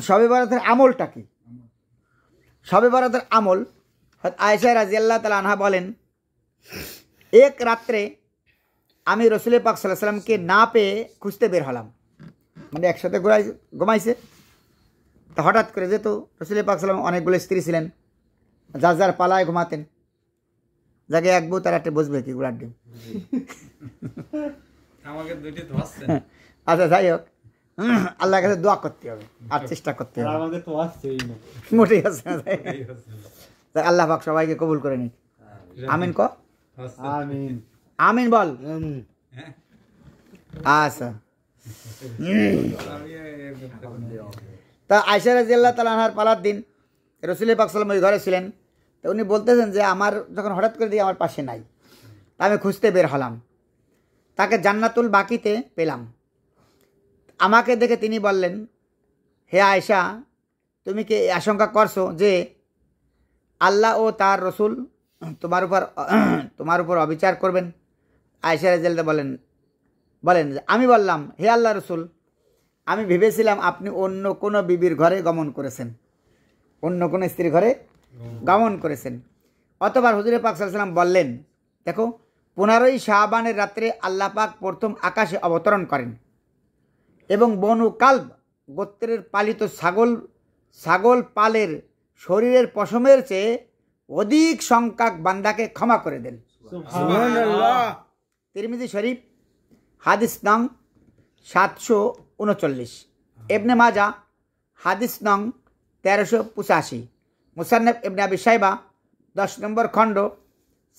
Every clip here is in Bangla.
শবে বরাতের আমলটা কি? শবে বরাতের আমল, আয়েশা রাদিয়াল্লাহু তাআলা আনহা বলেন, এক রাত্রে আমি রসুল পাক সাল্লাল্লাহু আলাইহি ওয়াসাল্লামকে না পেয়ে খুঁজতে বের হলাম। মানে একসাথে ঘুমাইছে, তা হঠাৎ করে, যেহেতু রসুল পাক সাল্লাল্লাহু আলাইহি ওয়াসাল্লাম অনেকগুলো স্ত্রী ছিলেন, যার যার পালায় ঘুমাতেন, যাকে এক বউ তার একটা বসবে কি গুড়ার ডিম। আচ্ছা, যাই হোক, আল্লাহর কাছে দোয়া করতে হবে আর চেষ্টা করতে হবে, মোটেই আছে না। আল্লাহ পাক সবাইকে কবুল করে নিক, আমিন ক, আমিন বল। আচ্ছা, তা আয়েশা রাদিয়াল্লাহু তাআলা আনহার পালার দিন রসুল পাক সাল্লাল্লাহু আলাইহি ওয়াসাল্লাম ওই ঘরে ছিলেন। তো উনি বলতেছেন যে আমার যখন হঠাৎ করে দিয়ে আমার পাশে নাই, আমি খুঁজতে বের হলাম, তাকে জান্নাতুল বাকিতে পেলাম। আমাকে দেখে তিনি বললেন, হে আয়েশা, তুমি কি আশঙ্কা করছো যে আল্লাহ ও তার রসুল তোমার উপর অবিচার করবেন? আয়েশা রাদিয়াল্লাহু বলেন আমি বললাম, হে আল্লাহ রসুল, আমি ভেবেছিলাম আপনি অন্য কোনো বিবির ঘরে গমন করেছেন, অন্য কোনো স্ত্রীর ঘরে গমন করেছেন। অতবার হুজুর পাক সাল্লাল্লাহু আলাইহি ওয়াসাল্লাম বললেন, দেখো, 15ই শাবানের রাত্রে আল্লাহ পাক প্রথম আকাশে অবতরণ করেন এবং বনু কালব গোত্রের পালিত ছাগল পালের শরীরের পশমের চেয়ে অধিক সংখ্যক বান্দাকে ক্ষমা করে দেন। সুবহানাল্লাহ। তিরমিজি শরীফ হাদিস নং 739, ইবনে মাজা হাদিস নং 1385, মুসান্নাফ ইবনে আবি শাইবা 10 নম্বর খণ্ড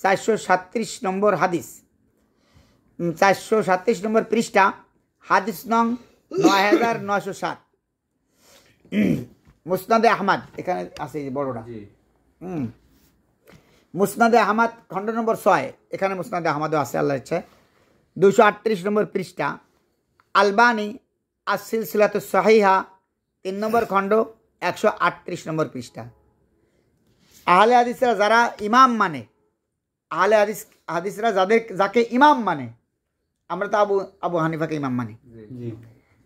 437 নম্বর হাদিস, 437 নম্বর পৃষ্ঠা, হাদিস নং 9907। মুসনাদে আহমদ, এখানে আছে বড়টা, মুসনাদে আহমদ খণ্ড নম্বর 6, এখানে মুসনাদে আহমদও আছে আল্লাহর ইচ্ছা, 238 নম্বর পৃষ্ঠা। আলবানি আস-সিলসিলাতুস সহিহা 3 নম্বর খণ্ড 138 নম্বর পৃষ্ঠা। আহলে হাদিসরা যারা ইমাম মানে, আহলে হাদিসরা যাকে ইমাম মানে, আমরা তো আবু হানিফাকে ইমাম মানি,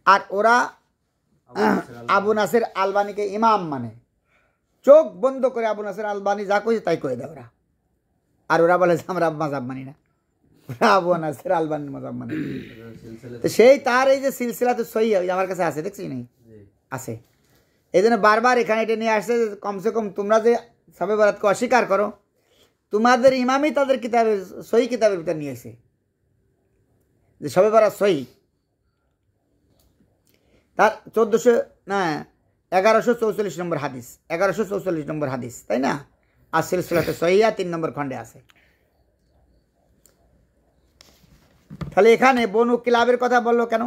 আর ওরা আবু নাসির আলবানিকে ইমাম মানে। চোখ বন্ধ করে আবু নাসির আলবানি যা কইছে তাই কয়ে দেয় ওরা, আর ওরা বলে যে আমরা মাযহাব মানি না, ওরা আবু নাসির আলবানির মাযহাব মানে। তো সেই তার এই যে সিলসিলাতুস সহিহ আমার কাছে আছে, দেখছি নাই আছে, এই জন্য বারবার এখানে এটা নিয়ে আসছে, কমসে কম তোমরা যে শবে বরাতকে অস্বীকার করো, তোমাদের ইমামই তাদের কিতাবের সহিহ কিতাবের ভিতর নিয়ে এসে যে শবে বরাত সহিহ। তার 1144 নম্বর হাদিস, 1144 নম্বর হাদিস, তাই না? আর সিলসিলাতুস সহিহা 3 নম্বর খণ্ডে আছে। তাহলে এখানে বনু কিলাবের কথা বললো কেন?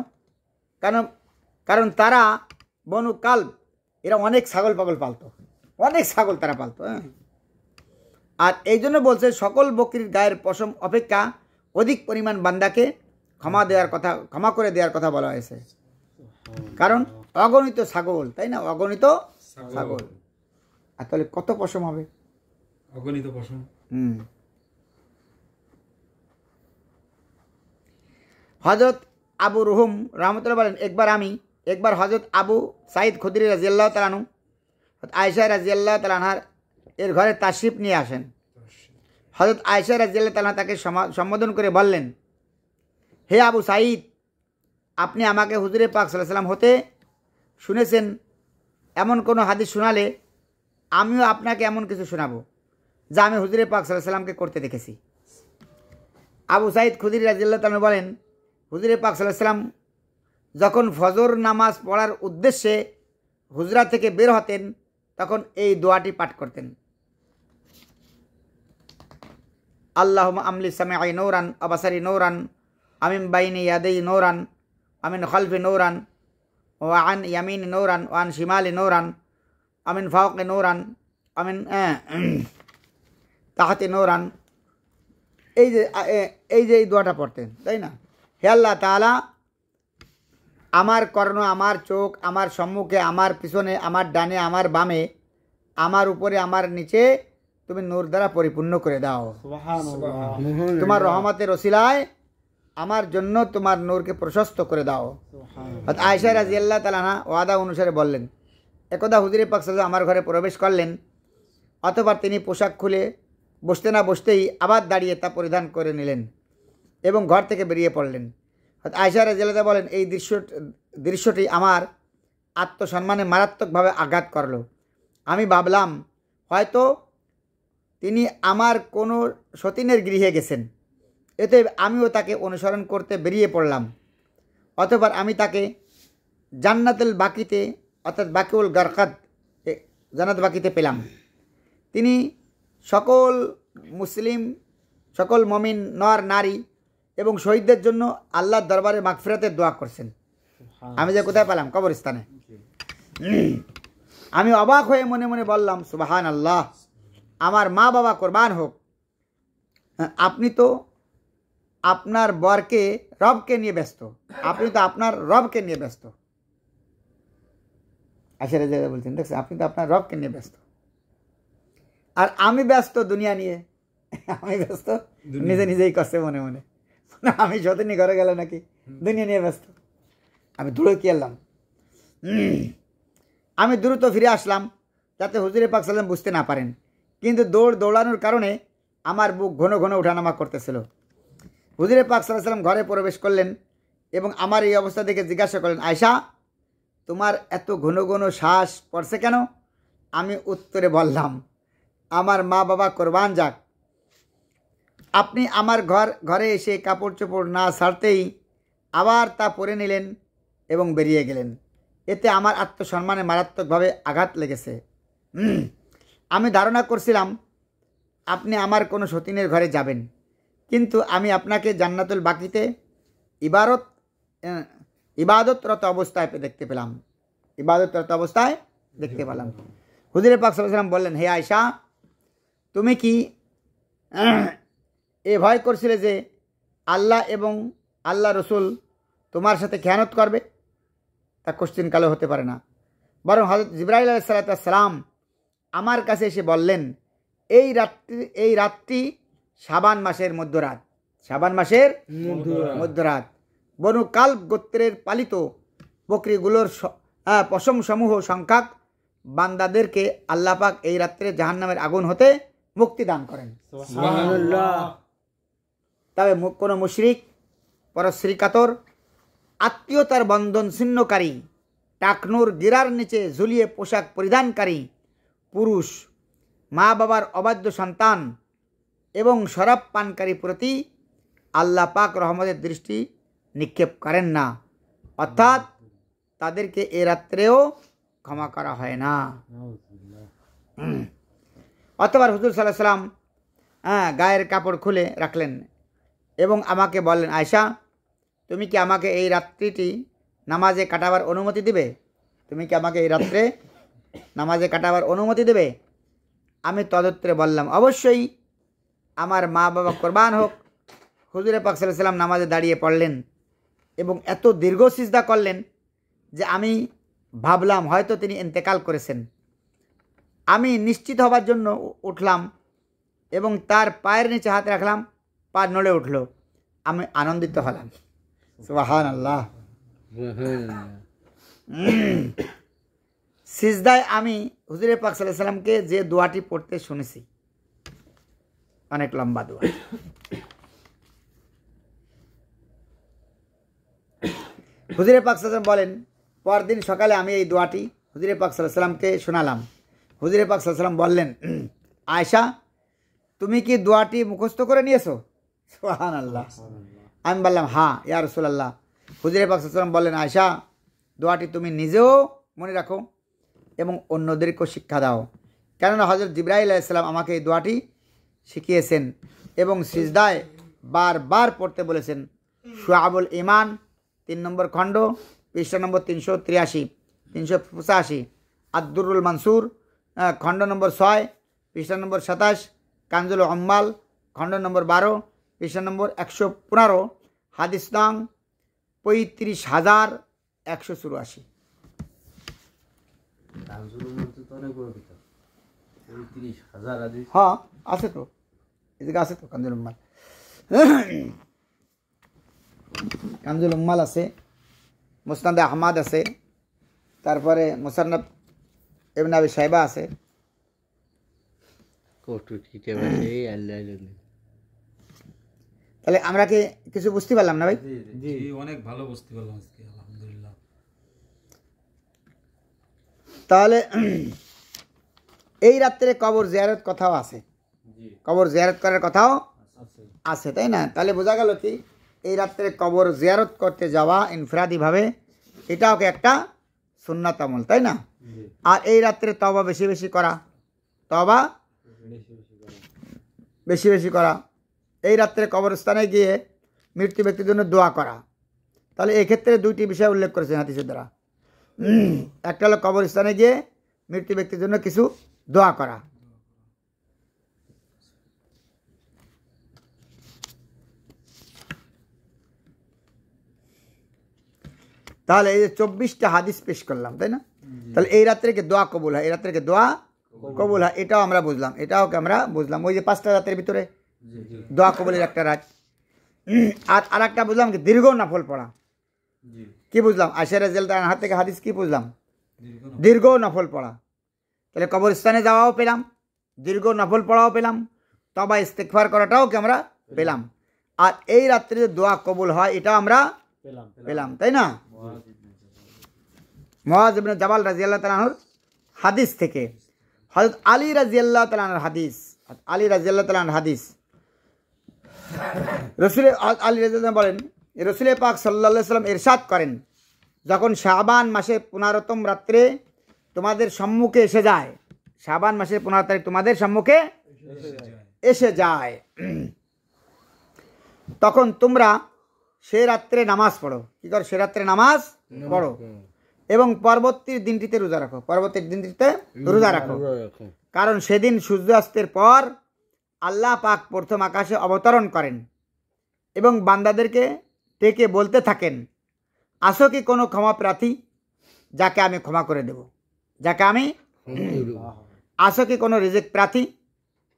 কারণ তারা বনু কালব, এরা অনেক ছাগল পাগল পালতো, অনেক ছাগল তারা পালতো, হ্যাঁ। আর এই জন্য বলছে সকল বকরির গায়ের পশম অপেক্ষা অধিক পরিমাণ বান্দাকে ক্ষমা করে দেওয়ার কথা বলা হয়েছে, কারণ অগণিত ছাগল, তাই না? অগণিত ছাগল, আর তাহলে কত পশম হবে? অগণিত পশম। হযরত আবু রুহুম রাহমাতুল্লাহ বলেন, একবার হযরত আবু সাঈদ খুদরি রাদিয়াল্লাহু তাআলা আনহু আয়েশা রাদিয়াল্লাহু তাআলা আনহার এর ঘরে তাশরিফ নিয়ে আসেন। হযরত আয়েশা রাদিয়াল্লাহু তাআলা তাকে সম্বোধন করে বললেন, হে আবু সাঈদ, আপনি আমাকে হুজুরে পাক সাল্লাল্লাহু আলাইহি ওয়াসাল্লাম হতে শুনেছেন এমন কোনো হাদিস শোনালে আমিও আপনাকে এমন কিছু শোনাবো যা আমি হুজুরে পাক সাল্লাল্লাহু আলাইহি ওয়াসাল্লামকে করতে দেখেছি। আবু সাঈদ খুদরি রাদিয়াল্লাহু তাআলা বলেন, হুজুরে পাক সাল্লাল্লাহু আলাইহি ওয়াসাল্লাম যখন ফজর নামাজ পড়ার উদ্দেশ্যে হুজরা থেকে বের হতেন তখন এই দোয়াটি পাঠ করতেন, আল্লাহুম্মা আমলি সামি'i নূরান ওয়া বাসারি নূরান আমিন বাইনি ইয়াদাই নূরান আমিন খালফি নূরান ওয়া আন ইয়ামিনি নূরান ওয়া আন শিমালি নূরান আমিন ফাওকি নূরান আমিন তাহতি নূরান। এই যে এই দোয়াটা পড়তেন, তাই না? হে আল্লাহ তাআলা, আমার কর্ণ, আমার চোখ, আমার সম্মুখে, আমার পিছনে, আমার ডানে, আমার বামে, আমার উপরে, আমার নিচে তুমি নূর দ্বারা পরিপূর্ণ করে দাও। সুবহানাল্লাহ। তোমার রহমতের ওসিলায় আমার জন্য তোমার নূরকে প্রশস্ত করে দাও। আয়েশা রাদিয়াল্লাহু তাআলা আনহা ওয়াদা অনুসারে বললেন, একদা হুজুরে পাক সাল্লাল্লাহু আমার ঘরে প্রবেশ করলেন, অতঃপর তিনি পোশাক খুলে বসতে না বসতেই আবার দাঁড়িয়ে তা পরিধান করে নিলেন এবং ঘর থেকে বেরিয়ে পড়লেন। আয়েশা রাদিয়াল্লাহু আনহা বলেন, এই দৃশ্যটি আমার আত্মসম্মানে মারাত্মকভাবে আঘাত করল। আমি ভাবলাম হয়তো তিনি আমার কোনো সতীনের গৃহে গেছেন। এতে আমিও তাকে অনুসরণ করতে বেরিয়ে পড়লাম। অতঃপর আমি তাকে জান্নাতুল বাকিতে অর্থাৎ বাকিউল গারকাত জান্নাত বাকিতে পেলাম। তিনি সকল মুসলিম, সকল মমিন নর নারী এবং শহীদদের জন্য আল্লাহর দরবারে মাগফিরাতের দোয়া করছেন। আমি যে কোথায় পেলাম? কবরস্থানে। আমি অবাক হয়ে মনে মনে বললাম, সুবহান আল্লাহ, আমার মা বাবা কোরবান হোক, আপনি তো আপনার বরকে রবকে নিয়ে ব্যস্ত, আপনি তো আপনার রবকে নিয়ে ব্যস্ত। আশারা জায়গা বলছেন, দেখছেন, আপনি তো আপনার রবকে নিয়ে ব্যস্ত, আর আমি ব্যস্ত দুনিয়া নিয়ে। আমি ব্যস্ত নিজেই করছে মনে মনে, আমি সতীনী ঘরে গেল নাকি দুনিয়া নিয়ে ব্যস্ত। আমি দৌড়ে কি এলাম, আমি দ্রুত ফিরে আসলাম যাতে হুজুরে পাক সাল্লাম বুঝতে না পারেন, কিন্তু দৌড়ানোর কারণে আমার বুক ঘন ঘন ওঠানামা করতেছিল। হুজুরে পাক সাল্লাল্লাহু আলাইহি ওয়াসাল্লাম ঘরে প্রবেশ করলেন এবং আমার এই অবস্থা দেখে জিজ্ঞাসা করলেন, আয়েশা, তোমার এত ঘন ঘন শ্বাস পড়ছে কেন? আমি উত্তরে বললাম, আমার মা বাবা কোরবান যাক, আপনি আমার ঘরে এসে কাপড় চোপড় না ছাড়তেই আবার তা পরে নিলেন এবং বেরিয়ে গেলেন। এতে আমার আত্মসম্মানে মারাত্মকভাবে আঘাত লেগেছে। আমি ধারণা করছিলাম আপনি আমার কোনো সতীনের ঘরে যাবেন, কিন্তু আমি আপনাকে জান্নাতুল বাকিতে ইবাদতরত অবস্থায় দেখতে পেলাম। হুজুরে পাক সাল্লাল্লাহু আলাইহি ওয়াসাল্লাম বললেন, হে আয়েশা, তুমি কি এ ভয় করছিলে যে আল্লাহ এবং আল্লাহ রসুল তোমার সাথে খেয়ানত করবে? তা কোশ্চিন কালে হতে পারে না, বরং হযরত জিবরাইল আলাইহিস সালাম আমার কাছে এসে বললেন, এই রাতটি শাবান মাসের মধ্যরাত বনু কালব গোত্রের পালিত বকরিগুলোর পশমসমূহ সংখ্যক বান্দাদেরকে আল্লাহ পাক এই রাত্রে জাহান্নামের আগুন হতে মুক্তি দান করেন। সুবহানাল্লাহ। তবে কোনো মুশরিক, পরশ্রীকাতর, আত্মীয়তার বন্ধন ছিন্নকারী, টাকনুর গিরার নিচে ঝুলিয়ে পোশাক পরিধানকারী পুরুষ, মা বাবার অবাধ্য সন্তান এবং শরাব পানকারী প্রতি আল্লাহ পাক রহমতের দৃষ্টি নিক্ষেপ করেন না, অর্থাৎ তাদেরকে এ রাত্রেও ক্ষমা করা হয় না। অতঃপর হুজুর সাল্লাল্লাহু আলাইহি ওয়াসাল্লাম গায়ের কাপড় খুলে রাখলেন এবং আমাকে বললেন, আয়েশা, তুমি কি আমাকে এই রাত্রিটি নামাজে কাটাবার অনুমতি দেবে? আমি তদুত্তরে বললাম, অবশ্যই, আমার মা বাবা কোরবান হোক। হুজুরে পাক সাল্লাল্লাহু আলাইহি ওয়াসাল্লাম নামাজে দাঁড়িয়ে পড়লেন এবং এত দীর্ঘ সিজদা করলেন যে আমি ভাবলাম হয়তো তিনি ইন্তেকাল করেছেন। আমি নিশ্চিত হবার জন্য উঠলাম এবং তার পায়ের নিচে হাত রাখলাম, পা নড়ে উঠল। আমি আনন্দিত হলাম। সুবহানাল্লাহ। সিজদায় আমি হুজুরে পাক সাল্লাল্লাহু আলাইহি ওয়াসাল্লামকে যে দোয়াটি পড়তে শুনেছি, অনেক লম্বা দোয়া। হুজুরে পাক সাল্লাল্লাহু আলাইহি ওয়াসাল্লাম বলেন, পরদিন সকালে আমি এই দোয়াটি হুজুরে পাক সাল্লাল্লাহু আলাইহি ওয়াসাল্লামকে শোনালাম। হুজুরে পাক সাল্লাল্লাহু আলাইহি ওয়াসাল্লাম বললেন, আয়েশা, তুমি কি দোয়াটি মুখস্থ করে নিয়েছো? সুবহানাল্লাহ। আমি বললাম, হ্যাঁ ইয়া রাসূলুল্লাহ। হুজুরে পাক সাল্লাল্লাহু আলাইহি ওয়াসাল্লাম বললেন, আয়েশা, দোয়াটি তুমি নিজেও মনে রাখো এবং অন্যদেরকেও শিক্ষা দাও, কেননা হযরত জিবরাইল আলাইহিস সালাম আমাকে এই দোয়াটি শিখিয়েছেন এবং সিজদায় বারবার পড়তে বলেছেন। শুআবুল ঈমান 3 নম্বর খণ্ড, পৃষ্ঠা নম্বর 383, 385, আদ-দুররুল মানসুর খণ্ড নম্বর 6, পৃষ্ঠা নম্বর 27, কানজুল উম্মাল খণ্ড নম্বর 12, পৃষ্ঠা নম্বর 115, হাদিস নং 35,184। হ্যাঁ আছে তো, এদিকে আছে তো কানজুল উম্মাল। কানজুল উম্মাল আছে, মুসনাদে আহমদ আছে, তারপরে মুসান্নাফ ইবনে আবি শাইবা আছে। তাহলে আমরা কি কিছু বুঝতে পারলাম না ভাই? জি অনেক ভালো বুঝতে পারলাম আজকে আলহামদুলিল্লাহ। তাহলে এই রাত্রে কবর জিয়ারত কথাও আছে, কবর জিয়ারত করার কথাও আছে, তাই না? তাহলে বোঝা গেল কি এই রাত্রে কবর জিয়ারত করতে যাওয়া ইনফরাদিভাবে এটাও কি একটা সুন্নাত আমল, তাই না? আর এই রাত্রে তওবা বেশি বেশি করা, তওবা বেশি বেশি করা, এই রাত্রে কবরস্থানে গিয়ে মৃত্যু ব্যক্তির জন্য দোয়া করা। তাহলে এক্ষেত্রে দুইটি বিষয় উল্লেখ করেছেন হাদিসের দ্বারা। একটা হলো কবরস্থানে গিয়ে মৃত্যু ব্যক্তির জন্য কিছু দোয়া করা। তাহলে এই যে 24টা হাদিস পেশ করলাম, তাই না? তাহলে এই রাত্রে কি দোয়া কবুল হয়, এই রাত্রে কি দোয়া কবুল হয়, এটাও আমরা বুঝলাম, এটাও আমরা বুঝলাম। ওই যে 5টা রাতের ভিতরে দোয়া কবুলের একটা রাত। আর আরেকটা বুঝলাম কি দীর্ঘ নফল পড়া। কি বুঝলাম? আয়েশা রাদিয়াল্লাহু তাআলার হাত থেকে হাদিস কি বুঝলাম? দীর্ঘ নফল পড়া। তাহলে কবরস্থানে যাওয়াও পেলাম, দীর্ঘ নফল পড়াও পেলাম, তওবা ইস্তিগফার করাটাও কি আমরা পেলাম। আর এই রাত্রে যে দোয়া কবুল হয় এটাও আমরা পেলাম, তাই না? মুআয ইবনে জাবাল রাদিয়াল্লাহু তাআলা আনহুর হাদিস থেকে হযরত আলী রাদিয়াল্লাহু তাআলা আনহুর হাদিস, আলী রাদিয়াল্লাহু তাআলা আনহুর হাদিস, রাসূল আলী রাদিয়াল্লাহু বলেন, রাসূল পাক সাল্লাল্লাহু আলাইহি ওয়াসাল্লাম ইরশাদ করেন, যখন শাবান মাসের 15তম রাত্রে তোমাদের সম্মুখে এসে যায়, শাবান মাসের 15 তারিখ তোমাদের সম্মুখে এসে যায়, তখন তোমরা সে রাত্রে নামাজ পড়ো। কি করো? সে রাত্রে নামাজ পড়ো এবং পরবর্তী দিনটিতে রোজা রাখো, পরবর্তী দিনটিতে রোজা রাখো। কারণ সেদিন সূর্যাস্তের পর আল্লাহ পাক প্রথম আকাশে অবতরণ করেন এবং বান্দাদেরকে ডেকে বলতে থাকেন, আসো কি কোনো ক্ষমা প্রার্থী যাকে আমি ক্ষমা করে দেব, যাকে আমি, আসো কি কোনো রিজিক প্রার্থী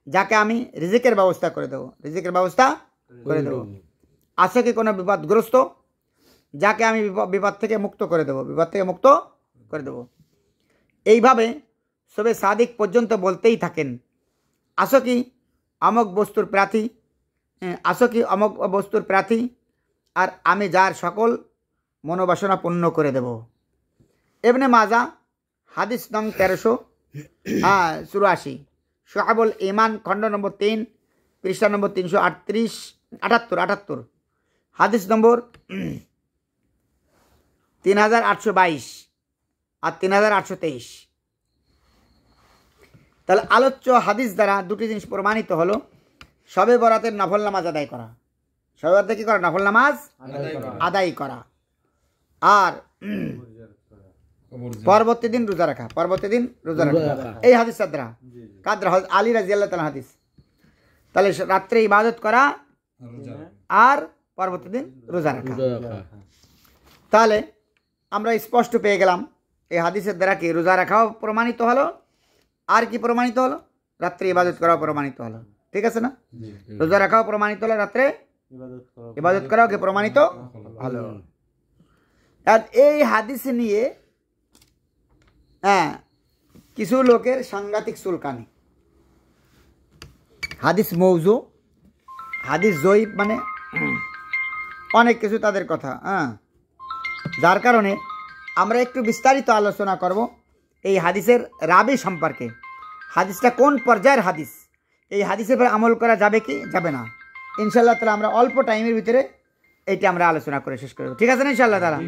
যাকে আমি রিজিকের ব্যবস্থা করে দেবো, রিজিকের ব্যবস্থা করে দেবো। আসো কি কোনো বিপদগ্রস্ত যাকে আমি বিপদ থেকে মুক্ত করে দেবো, বিপদ থেকে মুক্ত করে দেবো। এইভাবে সবে সাদিক পর্যন্ত বলতেই থাকেন, আসো কি অমুক বস্তুর প্রার্থী, আসো কি অমুক বস্তুর প্রার্থী, আর আমি যার সকল মনোবাসনা পূর্ণ করে দেব। ইবনে মাজা হাদিস নং 1384, শুআবুল ঈমান খণ্ড নম্বর 3 পৃষ্ঠা নম্বর 378 হাদিস নম্বর 3822 আর 3823। তাহলে আলোচ্য হাদিস দ্বারা দুটি জিনিস প্রমাণিত হলো, শবে বরাতের নফল নামাজ আদায় করা, শবে বরাতে কি করা? নফল নামাজ আদায় করা, আর পরবর্তী দিন রোজা রাখা, পরবর্তী দিন রোজা রাখা। এই হাদিস দ্বারা কাদরা আলী রাদিয়াল্লাহু তাআলা হাদিস। তাহলে রাত্রে ইবাদত করা আর পরবর্তী দিন রোজা রাখা। তাহলে আমরা স্পষ্ট পেয়ে গেলাম এই হাদিসের দ্বারা কি রোজা রাখাও প্রমাণিত হলো, আর কি প্রমাণিত হলো? রাত্রে ইবাদত করাও প্রমাণিত হলো। ঠিক আছে না? রোজা রাখাও প্রমাণিত হলো, রাত্রে ইবাদত করাও কি প্রমাণিত হলো। আর এই হাদিস নিয়ে কিছু লোকের সাংঘাতিক চুলকানি, হাদিস মৌজু, হাদিস জয়ীফ, মানে অনেক কিছু তাদের কথা, যার কারণে আমরা একটু বিস্তারিত আলোচনা করব এই হাদিসের রাবি সম্পর্কে। হাদিসটা কোন পর্যায়ের হাদিস, এই হাদিসের উপর আমল করা যাবে কি যাবে না, ইনশাআল্লাহ তাআলা আমরা অল্প টাইমের ভিতরে এইটা আমরা আলোচনা করে শেষ করব। ঠিক আছে না ইনশাআল্লাহ তাআলা?